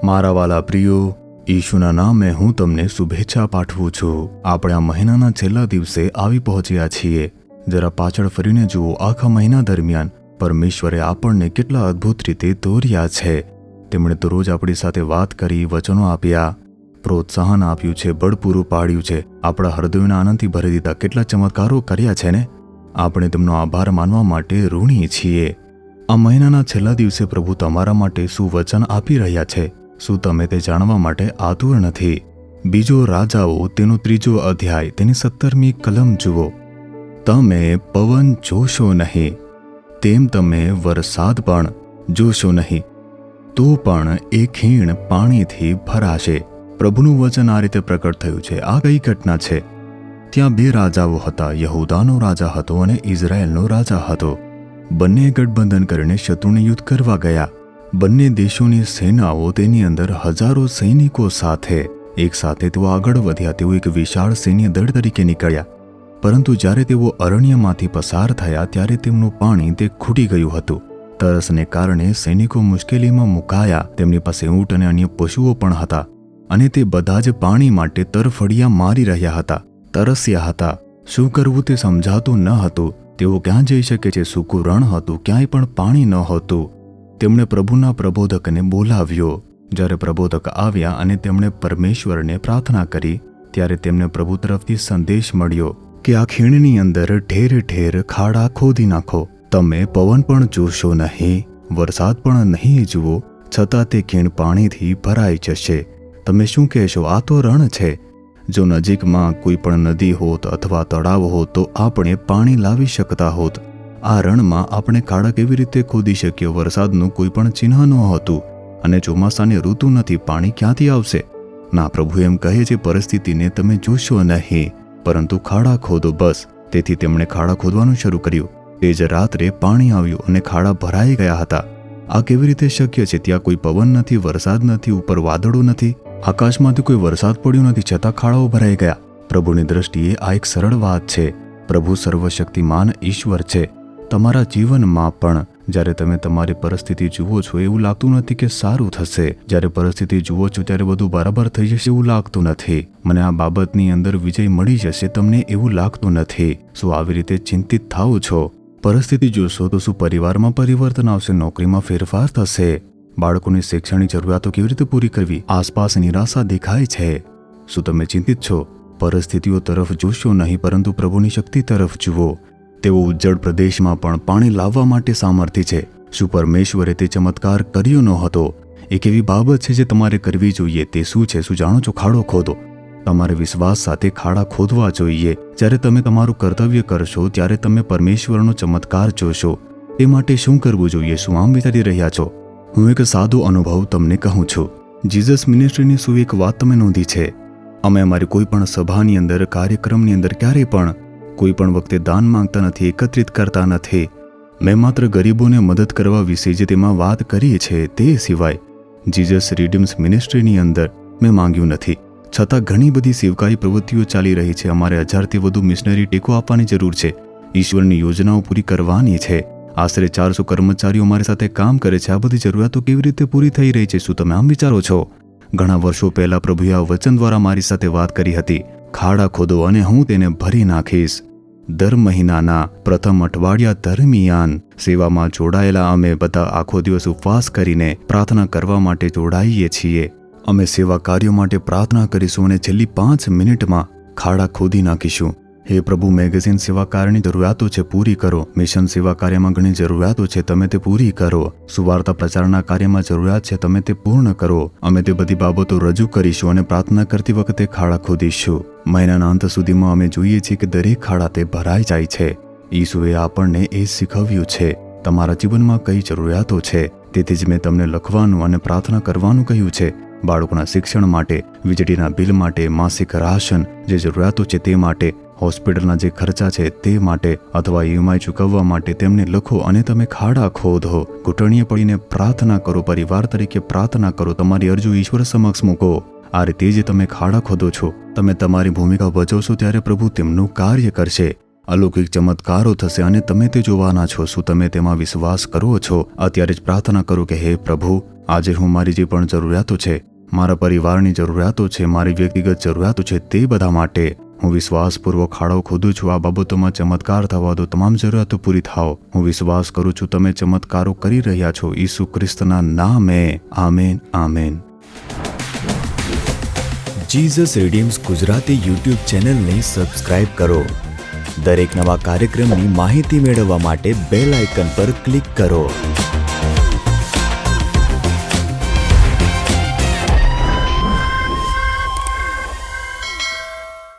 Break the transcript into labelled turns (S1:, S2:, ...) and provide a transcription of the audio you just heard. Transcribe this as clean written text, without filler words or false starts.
S1: મારા વાલા પ્રિયો, ઈશુના નામે હું તમને શુભેચ્છા પાઠવું છું. આપણે આ મહિનાના છેલ્લા દિવસે આવી પહોંચ્યા છીએ. જરા પાછળ ફરીને જુઓ, આખા મહિના દરમિયાન પરમેશ્વરે આપણને કેટલા અદ્ભુત રીતે દોર્યા છે. તેમણે તો રોજ આપણી સાથે વાત કરી, વચનો આપ્યા, પ્રોત્સાહન આપ્યું છે, બળ પૂરું પાડ્યું છે, આપણા હૃદયોને આનંદથી ભરી દીધા. કેટલા ચમત્કારો કર્યા છે ને! આપણે તેમનો આભાર માનવા માટે ઋણી છીએ. આ મહિનાના છેલ્લા દિવસે પ્રભુ તમારા માટે શું વચન આપી રહ્યા છે? શું તમે તે જાણવા માટે આતુર નથી? બીજો રાજાઓ તેનો 3 અધ્યાય તેની 17મી કલમ જુઓ. તમે પવન જોશો નહીં, તેમ તમે વરસાદ પણ જોશો નહીં, તો પણ એ ખીણ પાણીથી ભરાશે. પ્રભુનું વચન આ રીતે પ્રકટ થયું છે. આ કઈ ઘટના છે? ત્યાં 2 રાજાઓ હતા. યહૂદાનો રાજા હતો અને ઇઝરાયેલનો રાજા હતો. બંને ગઠબંધન કરીને શત્રુને યુદ્ધ કરવા ગયા. બંને દેશોની સેનાઓ, તેની અંદર હજારો સૈનિકો સાથે એક સાથે તેઓ આગળ વધ્યા. તેઓ એક વિશાળ સૈન્ય દળ તરીકે નીકળ્યા. પરંતુ જ્યારે તેઓ અરણ્યમાંથી પસાર થયા ત્યારે તેમનું પાણી તે ખૂટી ગયું હતું. તરસને કારણે સૈનિકો મુશ્કેલીમાં મુકાયા. તેમની પાસે ઊંટ અને અન્ય પશુઓ પણ હતા અને તે બધા જ પાણી માટે તરફડિયા મારી રહ્યા હતા, તરસ્યા હતા. શું કરવું તે સમજાતું ન હતું. તેઓ ક્યાં જઈ શકે છે? સૂકું રણ હતું, ક્યાંય પણ પાણી ન હતું. તેમણે પ્રભુના પ્રબોધકને બોલાવ્યો. જ્યારે પ્રબોધક આવ્યા અને તેમણે પરમેશ્વરને પ્રાર્થના કરી, ત્યારે તેમને પ્રભુ તરફથી સંદેશ મળ્યો કે આ ખીણની અંદર ઠેર ઠેર ખાડા ખોદી નાખો. તમે પવન પણ જોશો નહીં, વરસાદ પણ નહીં જુઓ, છતાં તે ખીણ પાણીથી ભરાઈ જશે. તમે શું કહેશો? આ તો રણ છે. જો નજીકમાં કોઈ પણ નદી હોત અથવા તળાવ હોત તો આપણે પાણી લાવી શકતા હોત. આ રણમાં આપણે ખાડા કેવી રીતે ખોદી શકીએ? વરસાદનું કોઈ પણ ચિહ્ન નહોતું અને ચોમાસાની ઋતુ નથી, પાણી ક્યાંથી આવશે? ના, પ્રભુ એમ કહે છે, પરિસ્થિતિને તમે જોશો નહીં, પરંતુ ખાડા ખોદો, બસ. તેથી તેમણે ખાડા ખોદવાનું શરૂ કર્યું. તે જ રાત્રે પાણી આવ્યું અને ખાડા ભરાઈ ગયા હતા. આ કેવી રીતે શક્ય છે? ત્યાં કોઈ પવન નથી, વરસાદ નથી, ઉપર વાદળો નથી, આકાશમાંથી કોઈ વરસાદ પડ્યો નથી, છતાં ખાડાઓ ભરાઈ ગયા. પ્રભુની દ્રષ્ટિએ આ એક સરળ વાત છે. પ્રભુ સર્વશક્તિમાન ઈશ્વર છે. તમારા જીવનમાં પણ જ્યારે તમે તમારી પરિસ્થિતિ જુઓ છો, એવું લાગતું નથી કે સારું થશે. જ્યારે પરિસ્થિતિ જુઓ છો ત્યારે બધું બરાબર થઈ જશે એવું લાગતું નથી. મને આ બાબતની અંદર વિજય મળી જશે, તમને એવું લાગતું નથી. શું આવી રીતે ચિંતિત થાઓ છો? પરિસ્થિતિ જોશો તો શું પરિવારમાં પરિવર્તન આવશે? નોકરીમાં ફેરફાર થશે? બાળકોની શૈક્ષણિક જરૂરિયાતો કેવી રીતે પૂરી કરવી? આસપાસ નિરાશા દેખાય છે. શું તમે ચિંતિત છો? પરિસ્થિતિઓ તરફ જોશો નહીં, પરંતુ પ્રભુની શક્તિ તરફ જુઓ. તેઓ ઉજ્જડ પ્રદેશમાં પણ પાણી લાવવા માટે સામર્થ્ય છે. શું પરમેશ્વરે તે ચમત્કાર કર્યો ન હતો? એક એવી બાબત છે જે તમારે કરવી જોઈએ. તે શું છે? શું જાણો છો? ખાડો ખોદો. તમારે વિશ્વાસ સાથે ખાડા ખોદવા જોઈએ. જ્યારે તમે તમારું કર્તવ્ય કરશો ત્યારે તમે પરમેશ્વરનો ચમત્કાર જોશો. તે માટે શું કરવું જોઈએ? શું આમ વિચારી રહ્યા છો? હું એક સાદો અનુભવ તમને કહું છું. જીઝસ મિનિસ્ટ્રીની શું એક વાત તમે નોંધી છે? અમે અમારી કોઈ પણ સભાની અંદર, કાર્યક્રમની અંદર ક્યારેય પણ કોઈ પણ વખતે દાન માંગતા નથી, એકત્રિત કરતા નથી. મેં માત્ર ગરીબોને મદદ કરવા વિશે જે તેમાં વાત કરી છે તે સિવાય જીઝસ રિડીમ્સ મિનિસ્ટ્રીની અંદર મેં માંગ્યું નથી. છતાં ઘણી બધી સેવકારી પ્રવૃત્તિઓ ચાલી રહી છે. અમારે 1000થી વધુ મિશનરી ટેકો આપવાની જરૂર છે. ઈશ્વરની યોજનાઓ પૂરી કરવાની છે. આશરે 400 કર્મચારીઓ અમારી સાથે કામ કરે છે. આ બધી જરૂરિયાતો કેવી રીતે પૂરી થઈ રહી છે? શું તમે આમ વિચારો છો? ઘણા વર્ષો પહેલા પ્રભુએ આ વચન દ્વારા મારી સાથે વાત કરી હતી. ખાડા ખોદો અને હું તેને ભરી નાખીશ. દર મહિનાના પ્રથમ અઠવાડિયા દરમિયાન સેવામાં જોડાયેલા અમે બધા આખો દિવસ ઉપવાસ કરીને પ્રાર્થના કરવા માટે જોડાઈએ છીએ. અમે સેવા કાર્યો માટે પ્રાર્થના કરીશું અને છેલ્લી 5 મિનિટમાં ખાડા ખોદી નાખીશું. હે પ્રભુ, મેગેઝિન સેવા કાર્યની જરૂરિયાતો છે, પૂરી કરો. મિશન સેવા કાર્યમાં ઘણી જરૂરિયાતો છે, તમે તે પૂરી કરો. સુવાર્તા પ્રચારના કાર્યમાં જરૂરિયાત છે, તમે તે પૂર્ણ કરો. અમે તે બધી બાબતો રજૂ કરીશું અને પ્રાર્થના કરતી વખતે ખાડા ખોદીશું. મહિનાના અંત સુધીમાં અમે જોઈએ છીએ કે દરેક ખાડા તે ભરાઈ જાય છે. ઈસુએ આપણને એ શીખવ્યું છે. તમારા જીવનમાં કઈ જરૂરિયાતો છે, તેથી જ મેં તમને લખવાનું અને પ્રાર્થના કરવાનું કહ્યું છે. બાળકોના શિક્ષણ માટે, વીજળીના બિલ માટે, માસિક રાશન, જે જરૂરિયાતો છે તે માટે, હોસ્પિટલના જે ખર્ચા છે તે માટે અથવા ઈએમઆઈ ચૂકવવા માટે તેમને લખો અને તમે ખાડા ખોદો. ઘૂંટણીએ પડીને પ્રાર્થના કરો. પરિવાર તરીકે પ્રાર્થના કરો. તમારી અરજી ઈશ્વર સમક્ષ મૂકો. આ રીતે જ તમે ખાડા ખોદો છો. તમે તમારી ભૂમિકા ભજવશો ત્યારે પ્રભુ તેમનું કાર્ય કરશે. અલૌકિક ચમત્કારો થશે અને તમે તે જોવાના છો. શું તમે તેમાં વિશ્વાસ કરો છો? અત્યારે જ પ્રાર્થના કરો કે હે પ્રભુ, આજે હું મારી જે પણ જરૂરિયાતો છે, મારા પરિવારની જરૂરિયાતો છે, મારી વ્યક્તિગત જરૂરિયાતો છે, તે બધા માટે હું વિશ્વાસપૂર્વક ખાડો ખોદું છું. આ બાબતોમાં ચમત્કાર થવા દો, તમામ જરૂરિયાતો પૂરી થાઓ. હું વિશ્વાસ કરું છું તમે ચમત્કારો કરી રહ્યા છો. ઈસુ ખ્રિસ્તના નામે. Amen, amen.
S2: Jesus redeems Gujarati YouTube ચેનલને સબસ્ક્રાઇબ કરો. દરેક નવા કાર્યક્રમની માહિતી મેળવવા માટે બેલ આઇકન પર ક્લિક કરો.